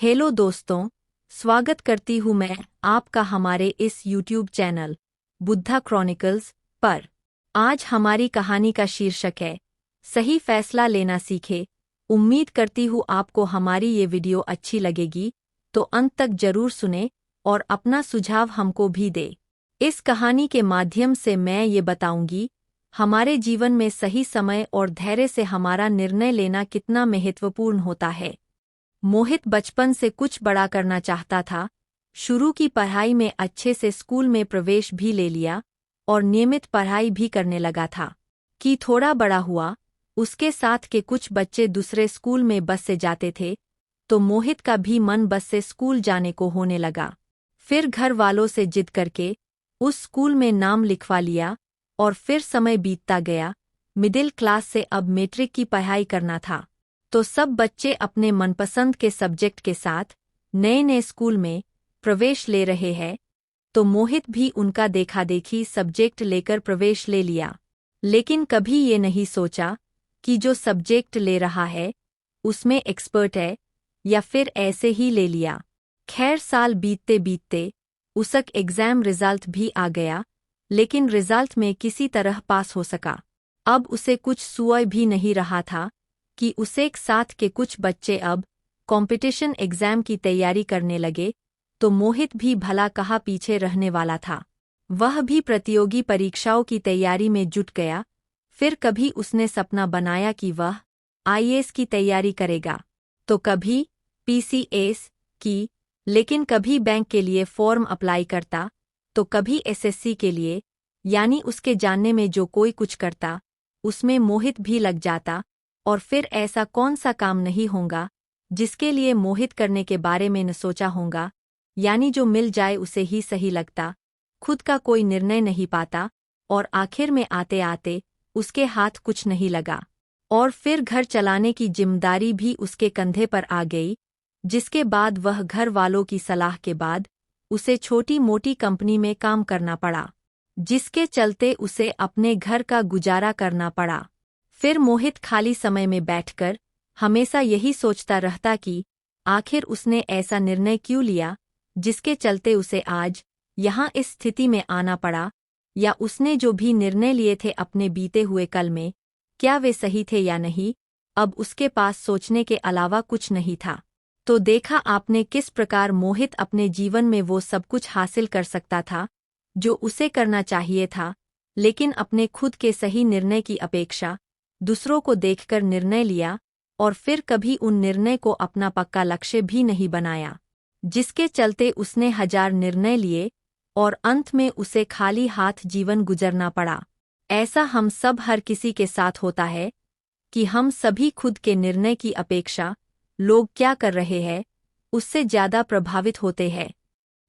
Hello दोस्तों, स्वागत करती हूँ मैं आपका हमारे इस YouTube चैनल बुद्धा क्रॉनिकल्स पर। आज हमारी कहानी का शीर्षक है सही फैसला लेना सीखे। उम्मीद करती हूँ आपको हमारी ये वीडियो अच्छी लगेगी, तो अंत तक जरूर सुने और अपना सुझाव हमको भी दे। इस कहानी के माध्यम से मैं ये बताऊंगी हमारे जीवन में सही समय और धैर्य से हमारा निर्णय लेना कितना महत्वपूर्ण होता है। मोहित बचपन से कुछ बड़ा करना चाहता था। शुरू की पढ़ाई में अच्छे से स्कूल में प्रवेश भी ले लिया और नियमित पढ़ाई भी करने लगा था कि थोड़ा बड़ा हुआ। उसके साथ के कुछ बच्चे दूसरे स्कूल में बस से जाते थे, तो मोहित का भी मन बस से स्कूल जाने को होने लगा। फिर घर वालों से जिद करके उस स्कूल में नाम लिखवा लिया और फिर समय बीतता गया। मिडिल क्लास से अब मैट्रिक की पढ़ाई करना था, तो सब बच्चे अपने मनपसंद के सब्जेक्ट के साथ नए नए स्कूल में प्रवेश ले रहे हैं, तो मोहित भी उनका देखा देखी सब्जेक्ट लेकर प्रवेश ले लिया। लेकिन कभी ये नहीं सोचा कि जो सब्जेक्ट ले रहा है उसमें एक्सपर्ट है, या फिर ऐसे ही ले लिया। खैर, साल बीतते बीतते उसक एग्जाम रिजल्ट भी आ गया, लेकिन रिजल्ट में किसी तरह पास हो सका। अब उसे कुछ सुअय भी नहीं रहा था कि उसे एक साथ के कुछ बच्चे अब कंपटीशन एग्जाम की तैयारी करने लगे, तो मोहित भी भला कहाँ पीछे रहने वाला था। वह भी प्रतियोगी परीक्षाओं की तैयारी में जुट गया। फिर कभी उसने सपना बनाया कि वह आईएएस की तैयारी करेगा, तो कभी पीसीएस की, लेकिन कभी बैंक के लिए फॉर्म अप्लाई करता, तो कभी एसएससी के लिए। यानी उसके जानने में जो कोई कुछ करता उसमें मोहित भी लग जाता। और फिर ऐसा कौन सा काम नहीं होगा जिसके लिए मोहित करने के बारे में न सोचा होगा। यानी जो मिल जाए उसे ही सही लगता, खुद का कोई निर्णय नहीं पाता, और आखिर में आते आते उसके हाथ कुछ नहीं लगा। और फिर घर चलाने की जिम्मेदारी भी उसके कंधे पर आ गई, जिसके बाद वह घर वालों की सलाह के बाद उसे छोटी मोटी कंपनी में काम करना पड़ा, जिसके चलते उसे अपने घर का गुजारा करना पड़ा। फिर मोहित खाली समय में बैठकर हमेशा यही सोचता रहता कि आखिर उसने ऐसा निर्णय क्यों लिया जिसके चलते उसे आज यहाँ इस स्थिति में आना पड़ा, या उसने जो भी निर्णय लिए थे अपने बीते हुए कल में, क्या वे सही थे या नहीं। अब उसके पास सोचने के अलावा कुछ नहीं था। तो देखा आपने किस प्रकार मोहित अपने जीवन में वो सब कुछ हासिल कर सकता था जो उसे करना चाहिए था, लेकिन अपने खुद के सही निर्णय की अपेक्षा दूसरों को देखकर निर्णय लिया, और फिर कभी उन निर्णय को अपना पक्का लक्ष्य भी नहीं बनाया, जिसके चलते उसने 1000 निर्णय लिए और अंत में उसे खाली हाथ जीवन गुजरना पड़ा। ऐसा हम सब हर किसी के साथ होता है कि हम सभी खुद के निर्णय की अपेक्षा लोग क्या कर रहे हैं उससे ज्यादा प्रभावित होते हैं।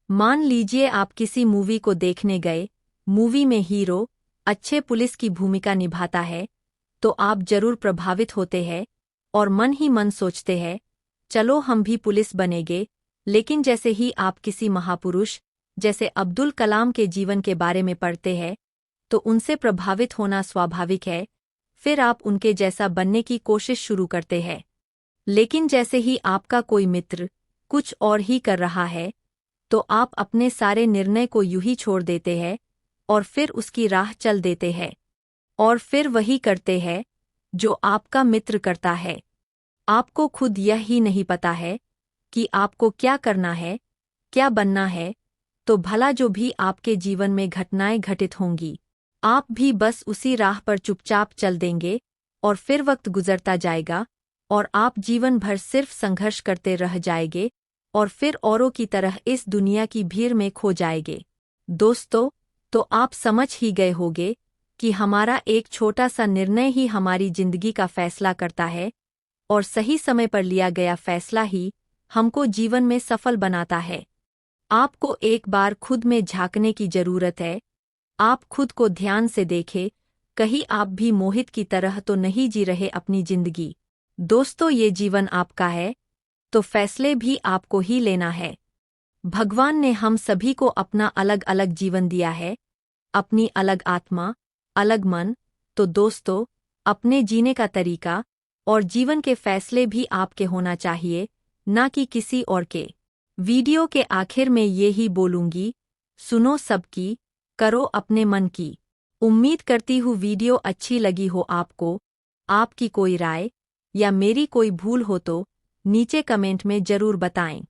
मान लीजिए आप किसी मूवी को देखने गए, मूवी में हीरो अच्छे पुलिस की भूमिका निभाता है, तो आप जरूर प्रभावित होते हैं और मन ही मन सोचते हैं चलो हम भी पुलिस बनेंगे। लेकिन जैसे ही आप किसी महापुरुष जैसे अब्दुल कलाम के जीवन के बारे में पढ़ते हैं, तो उनसे प्रभावित होना स्वाभाविक है। फिर आप उनके जैसा बनने की कोशिश शुरू करते हैं। लेकिन जैसे ही आपका कोई मित्र कुछ और ही कर रहा है, तो आप अपने सारे निर्णय को यूं ही छोड़ देते हैं और फिर उसकी राह चल देते हैं, और फिर वही करते हैं जो आपका मित्र करता है। आपको खुद यह ही नहीं पता है कि आपको क्या करना है, क्या बनना है, तो भला जो भी आपके जीवन में घटनाएं घटित होंगी, आप भी बस उसी राह पर चुपचाप चल देंगे, और फिर वक्त गुजरता जाएगा और आप जीवन भर सिर्फ संघर्ष करते रह जाएंगे, और फिर औरों की तरह इस दुनिया की भीड़ में खो जाएंगे। दोस्तों, तो आप समझ ही गए होंगे कि हमारा एक छोटा सा निर्णय ही हमारी जिंदगी का फैसला करता है, और सही समय पर लिया गया फैसला ही हमको जीवन में सफल बनाता है। आपको एक बार खुद में झांकने की जरूरत है। आप खुद को ध्यान से देखें, कहीं आप भी मोहित की तरह तो नहीं जी रहे अपनी जिंदगी। दोस्तों, ये जीवन आपका है, तो फैसले भी आपको ही लेना है। भगवान ने हम सभी को अपना अलग अलग जीवन दिया है, अपनी अलग आत्मा, अलग मन। तो दोस्तों, अपने जीने का तरीका और जीवन के फैसले भी आपके होना चाहिए, ना कि किसी और के। वीडियो के आखिर में ये ही बोलूंगी, सुनो सबकी, करो अपने मन की। उम्मीद करती हूँ वीडियो अच्छी लगी हो आपको। आपकी कोई राय या मेरी कोई भूल हो तो नीचे कमेंट में जरूर बताएं।